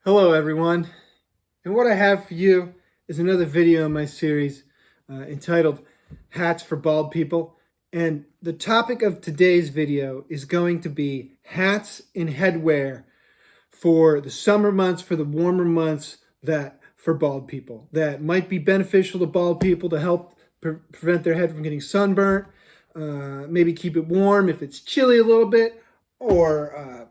Hello everyone, and what I have for you is another video in my series entitled Hats for Bald People. And the topic of today's video is going to be hats and headwear for the summer months, for the warmer months, that for bald people that might be beneficial to bald people to help prevent their head from getting sunburnt, maybe keep it warm if it's chilly a little bit, or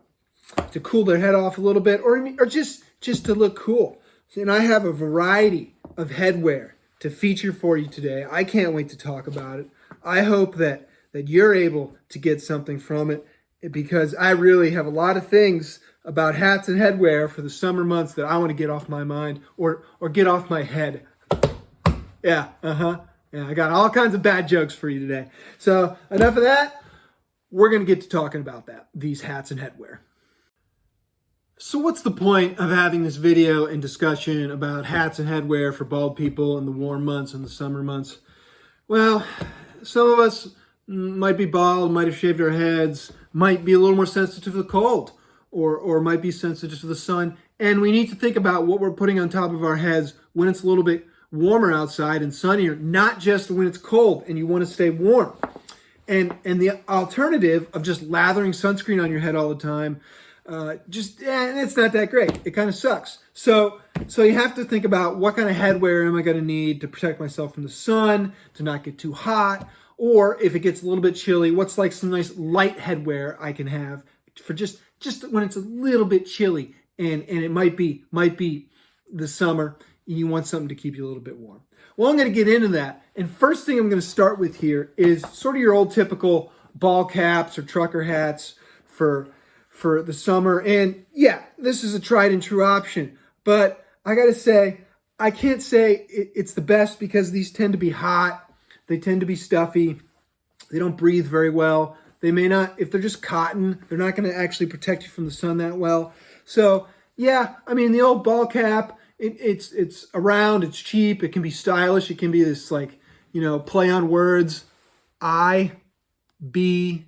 to cool their head off a little bit, or just to look cool. And I have a variety of headwear to feature for you today. I can't wait to talk about it. I hope that you're able to get something from it, because I really have a lot of things about hats and headwear for the summer months that I want to get off my mind or get off my head. Yeah, Yeah, I got all kinds of bad jokes for you today. So enough of that. We're going to get to talking about these hats and headwear. So what's the point of having this video and discussion about hats and headwear for bald people in the warm months and the summer months? Well, some of us might be bald, might have shaved our heads, might be a little more sensitive to the cold, or might be sensitive to the sun. And we need to think about what we're putting on top of our heads when it's a little bit warmer outside and sunnier, not just when it's cold and you want to stay warm. And the alternative of just lathering sunscreen on your head all the time, it's not that great. It kind of sucks. So you have to think about what kind of headwear am I going to need to protect myself from the sun, to not get too hot, or if it gets a little bit chilly, what's like some nice light headwear I can have for just when it's a little bit chilly and it might be the summer and you want something to keep you a little bit warm. Well, I'm going to get into that. And first thing I'm going to start with here is sort of your old typical ball caps or trucker hats for the summer. And yeah, this is a tried and true option, but I got to say, I can't say it's the best, because these tend to be hot. They tend to be stuffy. They don't breathe very well. They may not, if they're just cotton, they're not going to actually protect you from the sun that well. So yeah, I mean, the old ball cap, it's around, it's cheap, it can be stylish, it can be this play on words, IBM.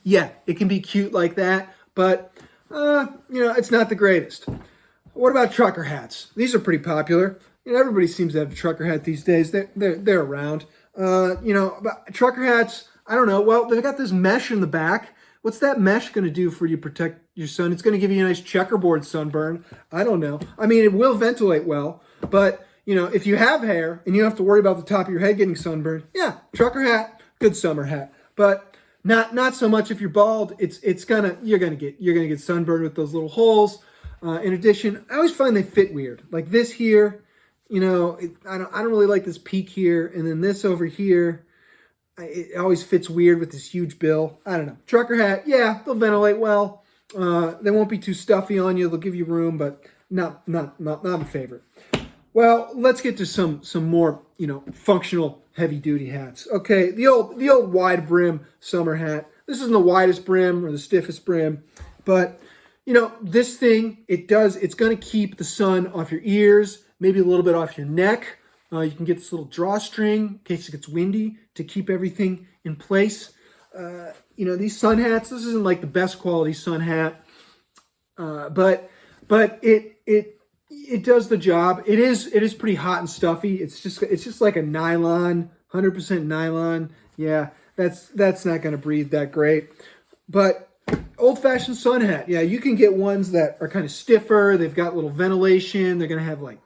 Yeah, it can be cute like that, but it's not the greatest. What about trucker hats? These are pretty popular. Everybody seems to have a trucker hat these days. They're around. But trucker hats, I don't know. Well, they've got this mesh in the back. What's that mesh going to do for you to protect your sun? It's going to give you a nice checkerboard sunburn. I don't know. I mean, it will ventilate well, but if you have hair and you don't have to worry about the top of your head getting sunburned, yeah, trucker hat, good summer hat. But not so much if you're bald. You're gonna get sunburned with those little holes. In addition, I always find they fit weird. Like this here, I don't really like this peak here, and then this over here, it always fits weird with this huge bill. I don't know. Trucker hat, yeah, they'll ventilate well. They won't be too stuffy on you. They'll give you room, but not my favorite. Well, let's get to some more, functional heavy-duty hats. Okay, the old wide brim summer hat. This isn't the widest brim or the stiffest brim, but this thing, it's going to keep the sun off your ears, maybe a little bit off your neck. You can get this little drawstring in case it gets windy to keep everything in place. These sun hats, this isn't like the best quality sun hat, but it does the job. It is pretty hot and stuffy. It's just like a nylon, 100% nylon. Yeah, that's not going to breathe that great. But old-fashioned sun hat, yeah, you can get ones that are kind of stiffer. They've got little ventilation. They're going to have like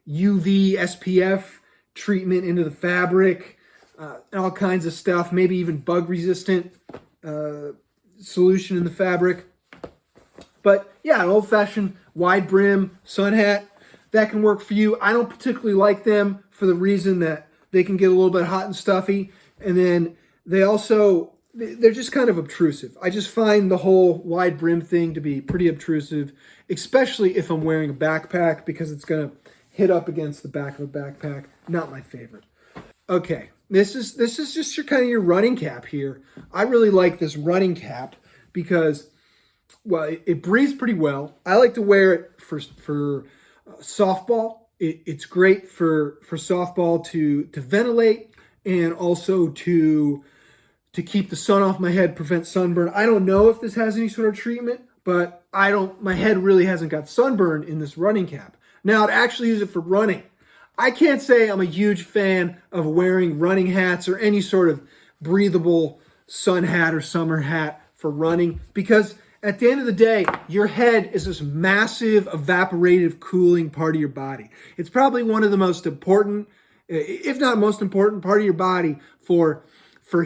UV SPF treatment into the fabric, all kinds of stuff, maybe even bug-resistant solution in the fabric. But yeah, an old-fashioned wide brim sun hat, that can work for you. I don't particularly like them for the reason that they can get a little bit hot and stuffy, and then they're just kind of obtrusive. I just find the whole wide brim thing to be pretty obtrusive, especially if I'm wearing a backpack, because it's going to hit up against the back of a backpack. Not my favorite. Okay, this is just your running cap here. I really like this running cap because, well, it breathes pretty well. I like to wear it for softball. It's great for softball to ventilate, and also to keep the sun off my head, prevent sunburn. I don't know if this has any sort of treatment, but my head really hasn't got sunburn in this running cap. Now, I'd actually use it for running. I can't say I'm a huge fan of wearing running hats or any sort of breathable sun hat or summer hat for running, because at the end of the day, your head is this massive evaporative cooling part of your body. It's probably one of the most important, if not most important, part of your body for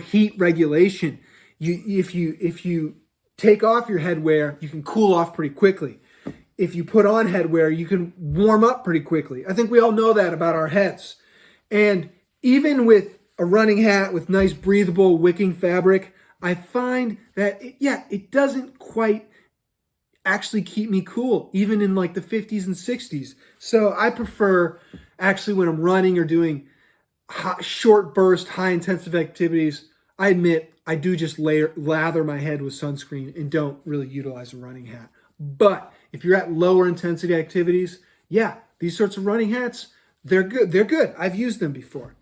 heat regulation. If you take off your headwear, you can cool off pretty quickly. If you put on headwear, you can warm up pretty quickly. I think we all know that about our heads. And even with a running hat with nice breathable wicking fabric, I find that, it doesn't quite actually keep me cool, even in like the 50s and 60s. So I prefer, actually, when I'm running or doing short burst, high intensive activities, I admit I do just lather my head with sunscreen and don't really utilize a running hat. But if you're at lower intensity activities, these sorts of running hats, they're good. They're good. I've used them before.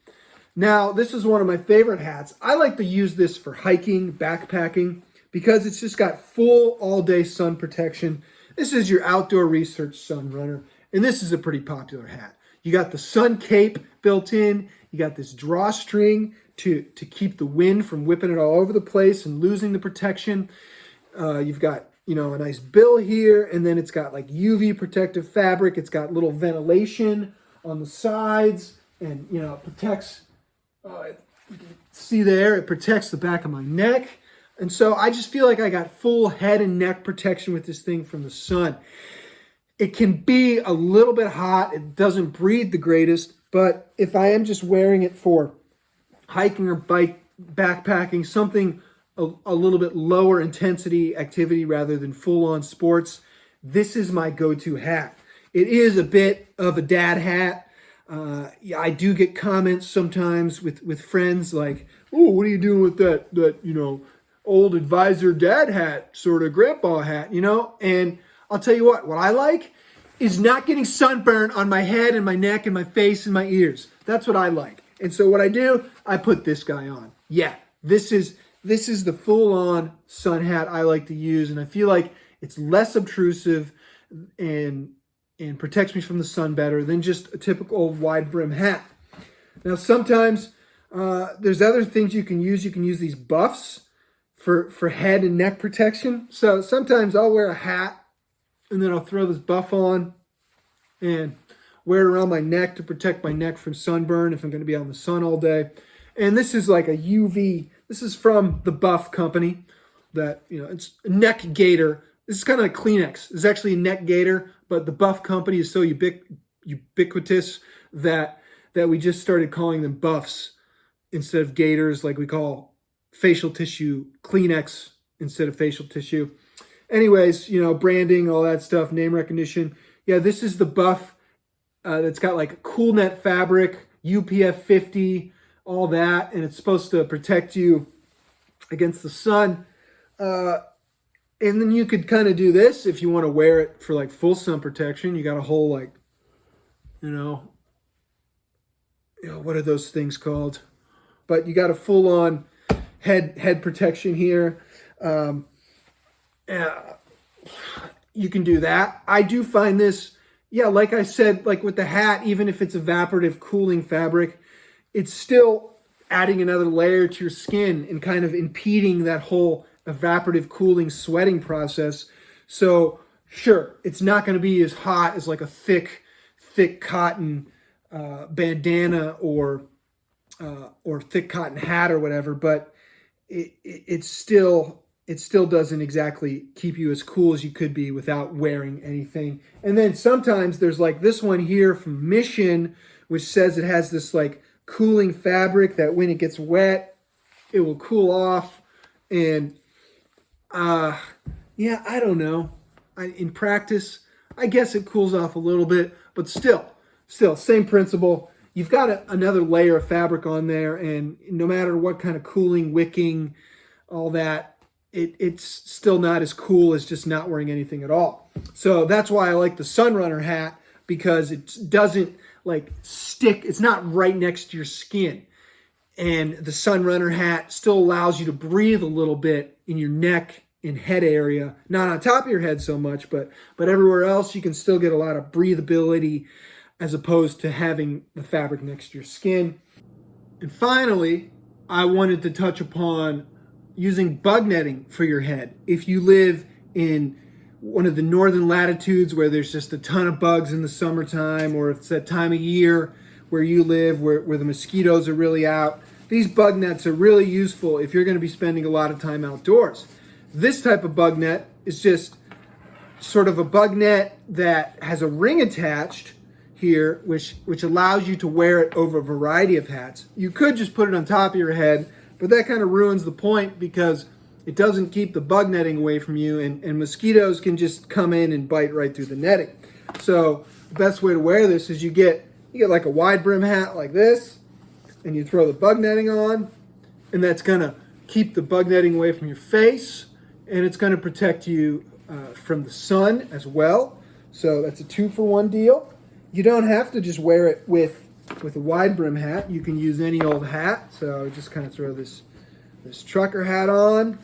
Now, this is one of my favorite hats. I like to use this for hiking, backpacking, because it's just got full all-day sun protection. This is your outdoor research sun runner, and this is a pretty popular hat. You got the sun cape built in. You got this drawstring to keep the wind from whipping it all over the place and losing the protection. You've got a nice bill here, and then it's got like UV protective fabric. It's got little ventilation on the sides, and it protects. You can see there, it protects the back of my neck. And so I just feel like I got full head and neck protection with this thing from the sun. It can be a little bit hot. It doesn't breathe the greatest, but if I am just wearing it for hiking or backpacking, something a little bit lower intensity activity rather than full-on sports, this is my go-to hat. It is a bit of a dad hat. I do get comments sometimes with friends like, "Oh, what are you doing with that old advisor dad hat, sort of grandpa hat, And I'll tell you what I like is not getting sunburn on my head and my neck and my face and my ears. That's what I like. And so what I do, I put this guy on. This is the full-on sun hat I like to use, and I feel like it's less obtrusive and protects me from the sun better than just a typical wide brim hat. Now, sometimes there's other things you can use. You can use these buffs for head and neck protection. So sometimes I'll wear a hat and then I'll throw this buff on and wear it around my neck to protect my neck from sunburn if I'm going to be out in the sun all day. And this is like a UV. This is from the Buff company. It's a neck gaiter. This is kind of like Kleenex. It's actually a neck gaiter, but the Buff company is so ubiquitous that we just started calling them Buffs instead of gaiters, like we call facial tissue Kleenex instead of facial tissue. Anyways, branding, all that stuff, name recognition. This is the Buff that's got like Coolnet fabric, UPF 50, all that, and it's supposed to protect you against the sun. And then you could kind of do this if you want to wear it for like full sun protection. You got a whole what are those things called? But you got a full-on head protection here. You can do that. I do find this, like I said, like with the hat, even if it's evaporative cooling fabric, it's still adding another layer to your skin and kind of impeding that whole evaporative cooling sweating process. So sure, it's not going to be as hot as like a thick cotton bandana or thick cotton hat or whatever, but it still doesn't exactly keep you as cool as you could be without wearing anything. And then sometimes there's like this one here from Mission, which says it has this like cooling fabric that when it gets wet, it will cool off. And I don't know. In practice, I guess it cools off a little bit, but still, same principle. You've got another layer of fabric on there, and no matter what kind of cooling, wicking, all that, it's still not as cool as just not wearing anything at all. So that's why I like the Sunrunner hat, because it doesn't like stick. It's not right next to your skin. And the Sunrunner hat still allows you to breathe a little bit in your neck in head area, not on top of your head so much, but everywhere else you can still get a lot of breathability as opposed to having the fabric next to your skin. And finally, I wanted to touch upon using bug netting for your head. If you live in one of the northern latitudes where there's just a ton of bugs in the summertime, or if it's that time of year where you live where the mosquitoes are really out, these bug nets are really useful if you're going to be spending a lot of time outdoors. This type of bug net is just sort of a bug net that has a ring attached here, which allows you to wear it over a variety of hats. You could just put it on top of your head, but that kind of ruins the point because it doesn't keep the bug netting away from you, and mosquitoes can just come in and bite right through the netting. So the best way to wear this is you get like a wide brim hat like this, and you throw the bug netting on, and that's going to keep the bug netting away from your face, and it's going to protect you from the sun as well. So that's a 2-for-1 deal. You don't have to just wear it with a wide brim hat. You can use any old hat. So just kind of throw this trucker hat on,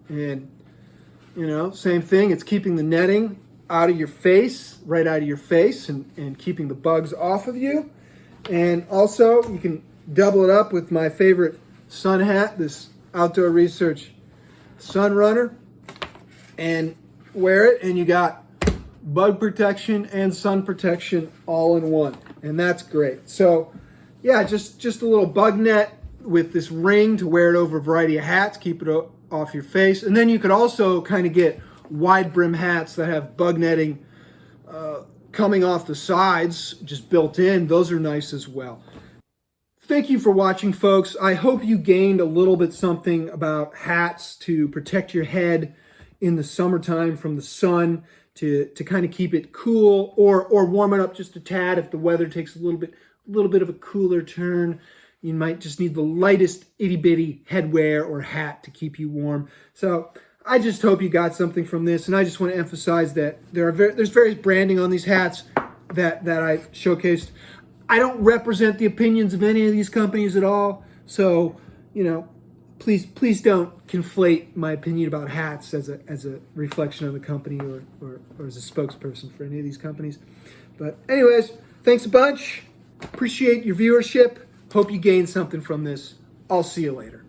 and same thing. It's keeping the netting out of your face, right out of your face, and keeping the bugs off of you. And also you can double it up with my favorite sun hat, this Outdoor Research Sun Runner, and wear it, and you got bug protection and sun protection all in one, and that's great. So yeah, just a little bug net with this ring to wear it over a variety of hats, keep it off your face. And then you could also kind of get wide brim hats that have bug netting coming off the sides, just built in. Those are nice as well. Thank you for watching, folks. I hope you gained a little bit something about hats to protect your head in the summertime from the sun, to kind of keep it cool or warm it up just a tad. If the weather takes a little bit of a cooler turn, you might just need the lightest itty bitty headwear or hat to keep you warm. So I just hope you got something from this, and I just want to emphasize that there's various branding on these hats that I showcased. I don't represent the opinions of any of these companies at all, so please don't conflate my opinion about hats as a reflection on the company or as a spokesperson for any of these companies. But anyways, thanks a bunch. Appreciate your viewership. Hope you gained something from this. I'll see you later.